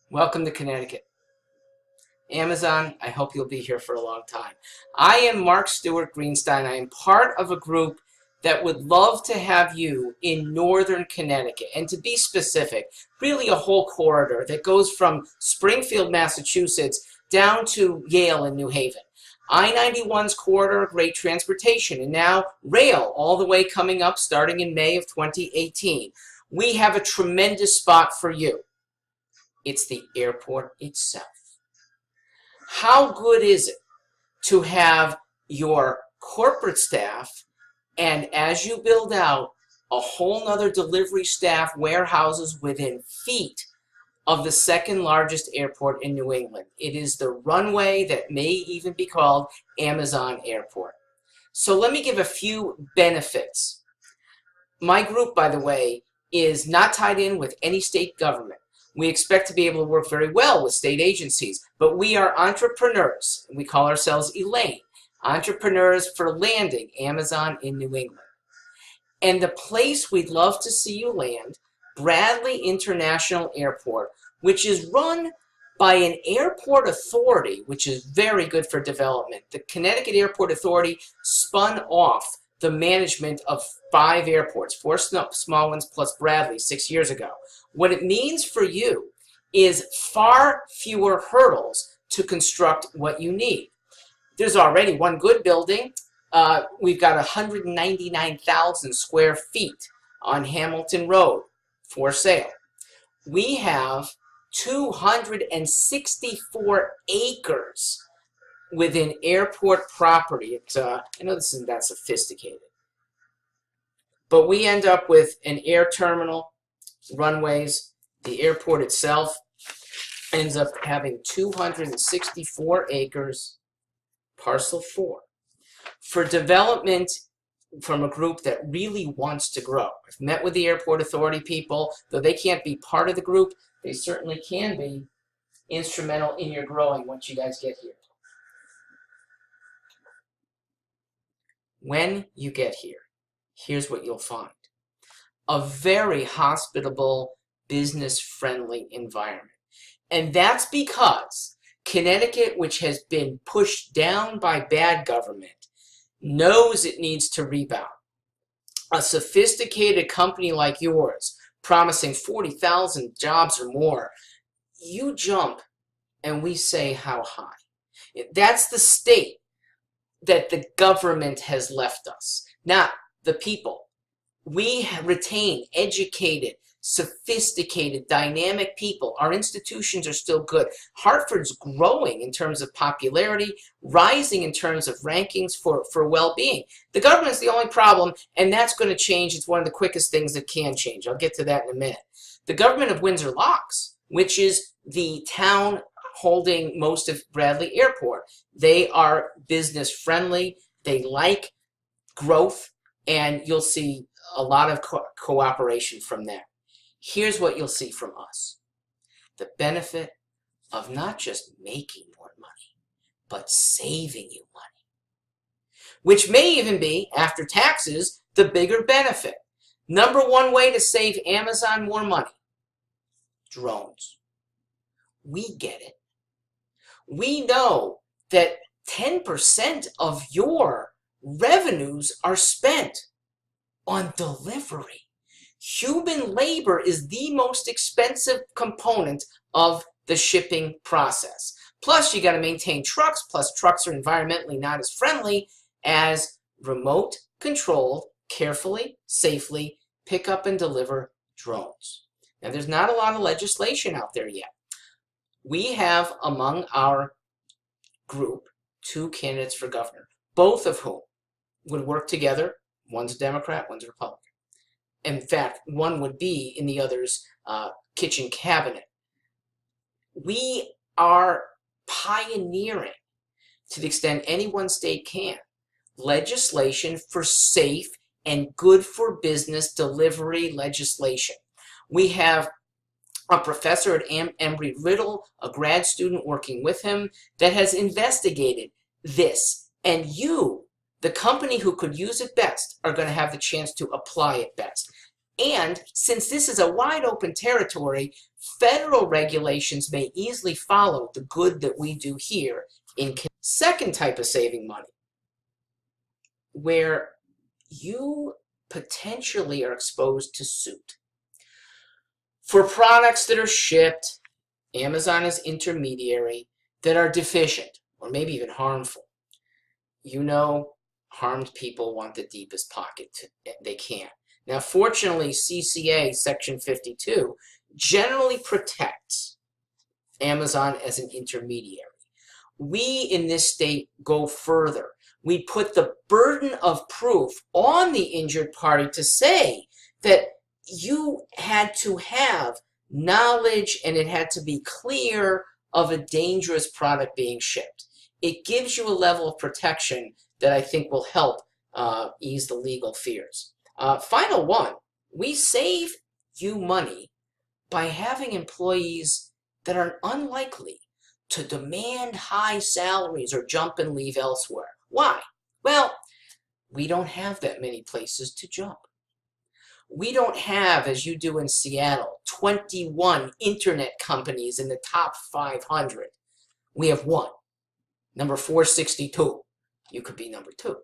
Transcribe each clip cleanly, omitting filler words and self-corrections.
Welcome to Connecticut. Amazon, I hope you'll be here for a long time. I am Mark Stewart Greenstein. I am part of a group that would love to have you in northern Connecticut. And to be specific, really a whole corridor that goes from Springfield, Massachusetts down to Yale and New Haven. I-91's corridor, great transportation, and now rail all the way coming up starting in May of 2018. We have a tremendous spot for you. It's the airport itself. How good is it to have your corporate staff, and as you build out, a whole nother delivery staff warehouses within feet of the second largest airport in New England? It is the runway that may even be called Amazon Airport. So let me give a few benefits. My group, by the way, is not tied in with any state government. We expect to be able to work very well with state agencies, but we are entrepreneurs. We call ourselves Elaine, entrepreneurs for landing Amazon in New England. And the place we'd love to see you land, Bradley International Airport, which is run by an airport authority, which is very good for development. The Connecticut Airport Authority spun off the management of 5 airports, 4 small ones plus Bradley 6 years ago. What it means for you is far fewer hurdles to construct what you need. There's already one good building. We've got 199,000 square feet on Hamilton Road for sale. We have 264 acres within airport property. I know this isn't that sophisticated, but we end up with an air terminal, runways. The airport itself ends up having 264 acres, parcel 4, for development from a group that really wants to grow. I've met with the airport authority people. Though they can't be part of the group, they certainly can be instrumental in your growing once you guys get here. When you get here, here's what you'll find. A very hospitable, business-friendly environment. And that's because Connecticut, which has been pushed down by bad government, knows it needs to rebound. A sophisticated company like yours, promising 40,000 jobs or more, you jump and we say how high. That's the state that the government has left us, not the people. We retain educated, sophisticated, dynamic people. Our institutions are still good. Hartford's growing in terms of popularity, rising in terms of rankings for well-being. The government's the only problem, and that's going to change. It's one of the quickest things that can change. I'll get to that in a minute. The government of Windsor Locks, which is the town holding most of Bradley Airport, they are business friendly. They like growth, and you'll see a lot of cooperation from them. Here's what you'll see from us. The benefit of not just making more money, but saving you money, which may even be, after taxes, the bigger benefit. Number one way to save Amazon more money: drones. We get it. We know that 10% of your revenues are spent on delivery. Human labor is the most expensive component of the shipping process. Plus, you got to maintain trucks, plus trucks are environmentally not as friendly as remote controlled, carefully, safely pick up and deliver drones. Now, there's not a lot of legislation out there yet. We have among our group 2 candidates for governor, both of whom would work together. One's a Democrat, one's a Republican. In fact, one would be in the other's kitchen cabinet. We are pioneering, to the extent any one state can, legislation for safe and good for business delivery legislation. We have a professor at Embry-Riddle, a grad student working with him, that has investigated this. And you, the company who could use it best, are going to have the chance to apply it best. And since this is a wide open territory, Federal regulations may easily follow the good that we do here in Connecticut. Second type of saving money, where you potentially are exposed to suit for products that are shipped, Amazon as intermediary, that are deficient or maybe even harmful. You know, harmed people want the deepest pocket they can. Now, fortunately, CCA Section 52 generally protects Amazon as an intermediary. We in this state go further. We put the burden of proof on the injured party to say that you had to have knowledge and it had to be clear of a dangerous product being shipped. It gives you a level of protection that I think will help ease the legal fears. Final one, we save you money by having employees that are unlikely to demand high salaries or jump and leave elsewhere. Why? Well, we don't have that many places to jump. We don't have, as you do in Seattle, 21 internet companies in the top 500. We have one, number 462. You could be number 2.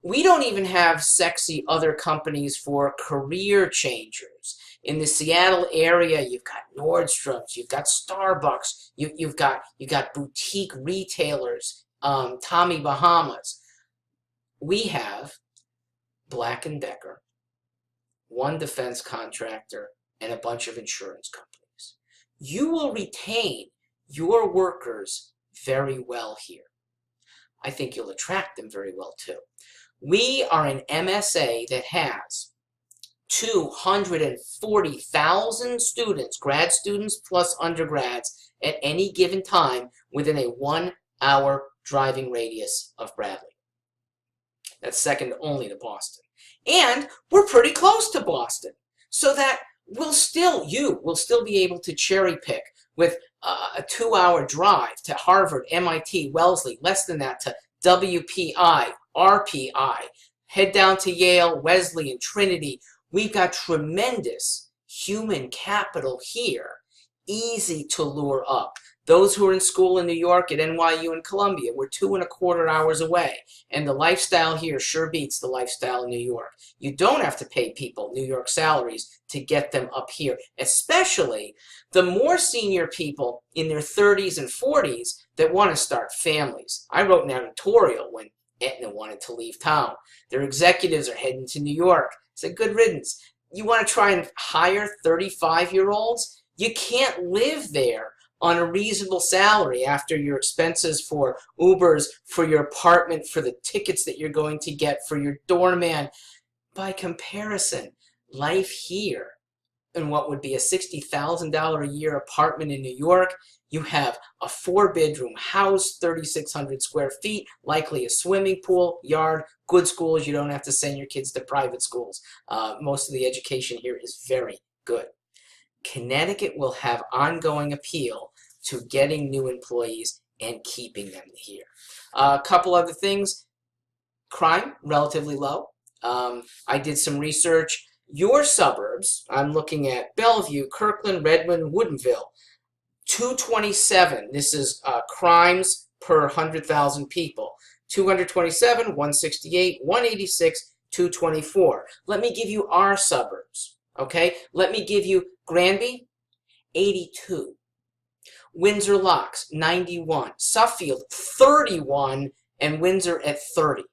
We don't even have sexy other companies for career changers. In the Seattle area, you've got Nordstrom's, you've got Starbucks, you've got boutique retailers, Tommy Bahamas. We have Black & Decker, one defense contractor, and a bunch of insurance companies. You will retain your workers very well here. I think you'll attract them very well too. We are an MSA that has 240,000 students, grad students plus undergrads, at any given time within a 1-hour driving radius of Bradley. That's second only to Boston. And we're pretty close to Boston, so that you will still be able to cherry pick with a 2-hour drive to Harvard, MIT, Wellesley, less than that to WPI, RPI, head down to Yale, Wesleyan, Trinity. We've got tremendous human capital here, easy to lure up. Those who are in school in New York at NYU and Columbia, we're 2.25 hours away. And the lifestyle here sure beats the lifestyle in New York. You don't have to pay people New York salaries to get them up here, especially the more senior people in their 30s and 40s that want to start families. I wrote an editorial when Aetna wanted to leave town. Their executives are heading to New York. I said, good riddance. You want to try and hire 35-year-olds? You can't live there on a reasonable salary after your expenses for Ubers, for your apartment, for the tickets that you're going to get, for your doorman. By comparison, life here in what would be a $60,000 a year apartment in New York, you have a 4-bedroom house, 3,600 square feet, likely a swimming pool, yard, good schools. You don't have to send your kids to private schools. Most of the education here is very good. Connecticut will have ongoing appeal to getting new employees and keeping them here. A couple other things. Crime, relatively low. I did some research. Your suburbs, I'm looking at Bellevue, Kirkland, Redmond, Woodinville, 227. This is crimes per 100,000 people. 227, 168, 186, 224. Let me give you our suburbs, okay? Let me give you Granby, 82. Windsor Locks, 91. Suffield, 31. And Windsor at 30.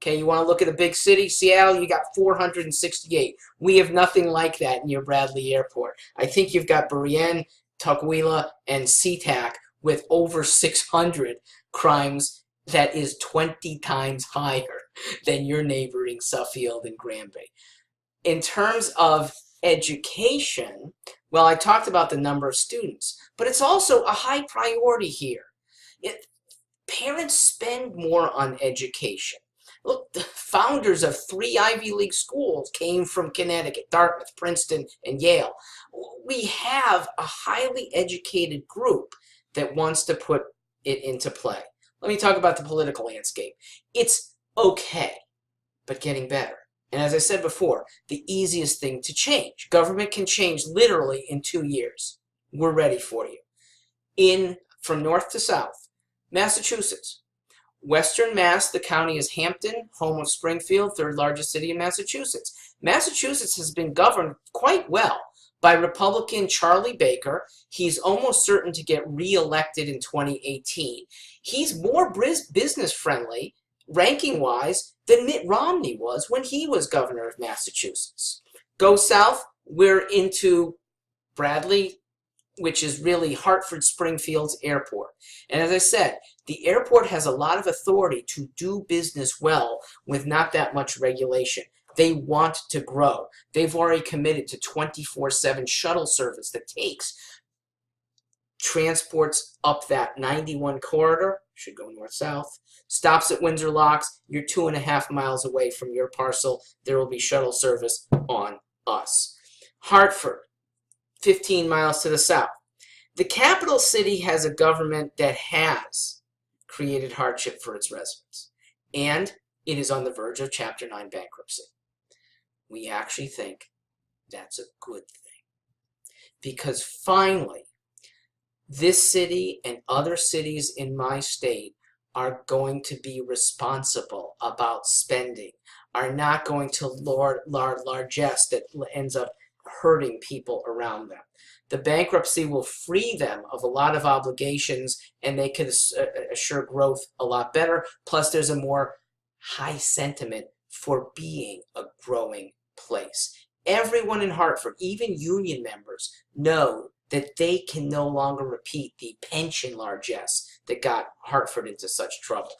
Okay, you want to look at a big city? Seattle, you got 468. We have nothing like that near Bradley Airport. I think you've got Berrien, Tukwila, and SeaTac with over 600 crimes. That is 20 times higher than your neighboring Suffield and Granby. In terms of education, well, I talked about the number of students, but it's also a high priority here. Parents spend more on education. Look, the founders of 3 Ivy League schools came from Connecticut, Dartmouth, Princeton, and Yale. We have a highly educated group that wants to put it into play. Let me talk about the political landscape. It's okay, but getting better. And as I said before, the easiest thing to change. Government can change literally in 2 years. We're ready for you. From north to south, Massachusetts. Western Mass, the county is Hampton, home of Springfield, third largest city in Massachusetts. Massachusetts has been governed quite well by Republican Charlie Baker. He's almost certain to get reelected in 2018. He's more business friendly, ranking-wise, than Mitt Romney was when he was governor of Massachusetts. Go south, we're into Bradley, which is really Hartford Springfield's airport. And as I said, the airport has a lot of authority to do business well with not that much regulation. They want to grow. They've already committed to 24/7 shuttle service that takes transports up that 91 corridor, should go north-south, stops at Windsor Locks. You're 2.5 miles away from your parcel. There will be shuttle service on us. Hartford, 15 miles to the south. The capital city has a government that has created hardship for its residents, and it is on the verge of Chapter 9 bankruptcy. We actually think that's a good thing, because finally, this city and other cities in my state are going to be responsible about spending, are not going to largesse that ends up hurting people around them. The bankruptcy will free them of a lot of obligations, and they can assure growth a lot better. Plus, there's a more high sentiment for being a growing place. Everyone in Hartford, even union members, know that they can no longer repeat the pension largesse that got Hartford into such trouble.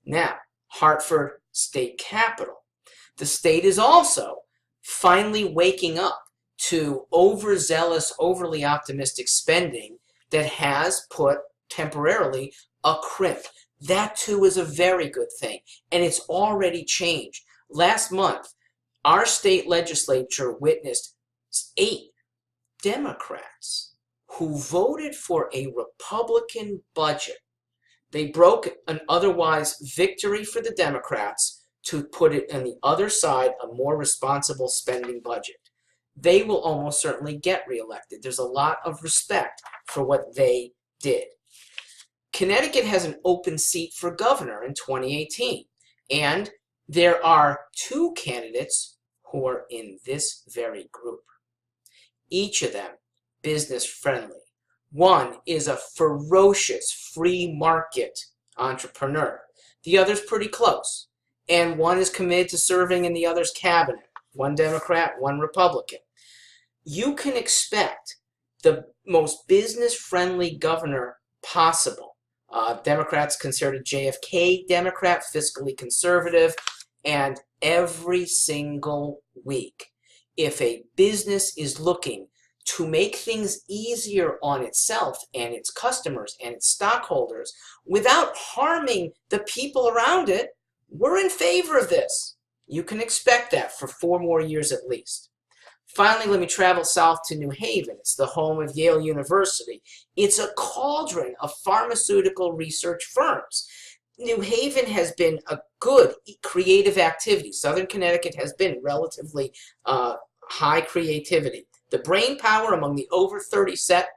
Now, Hartford, state capital. The state is also finally waking up to overzealous, overly optimistic spending that has put temporarily a crimp. That too is a very good thing, and it's already changed. Last month, our state legislature witnessed 8 Democrats who voted for a Republican budget. They broke an otherwise victory for the Democrats to put it on the other side, a more responsible spending budget. They will almost certainly get reelected. There's a lot of respect for what they did. Connecticut has an open seat for governor in 2018, and there are 2 candidates who are in this very group. Each of them business friendly. One is a ferocious free market entrepreneur. The other's pretty close. And one is committed to serving in the other's cabinet. One Democrat, one Republican. You can expect the most business-friendly governor possible. Democrats considered JFK Democrat, fiscally conservative, and every single week, if a business is looking to make things easier on itself and its customers and its stockholders without harming the people around it, we're in favor of this. You can expect that for 4 more years at least. Finally, let me travel south to New Haven. It's the home of Yale University. It's a cauldron of pharmaceutical research firms. New Haven has been a good creative activity. Southern Connecticut has been relatively high creativity. The brain power among the over 30 set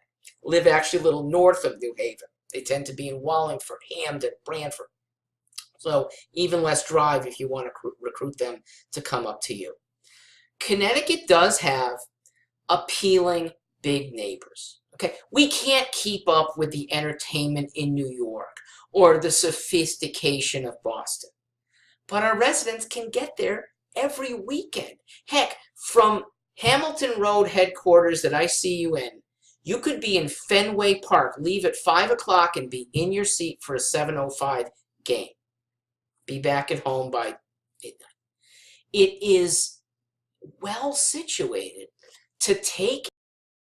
live actually a little north of New Haven. They tend to be in Wallingford, Hamden, Branford. So even less drive if you want to recruit them to come up to you. Connecticut does have appealing big neighbors. Okay, we can't keep up with the entertainment in New York or the sophistication of Boston. But our residents can get there every weekend. Heck, from Hamilton Road headquarters that I see you in, you could be in Fenway Park, leave at 5 o'clock and be in your seat for a 7:05 game. Be back at home by midnight. It is well situated to take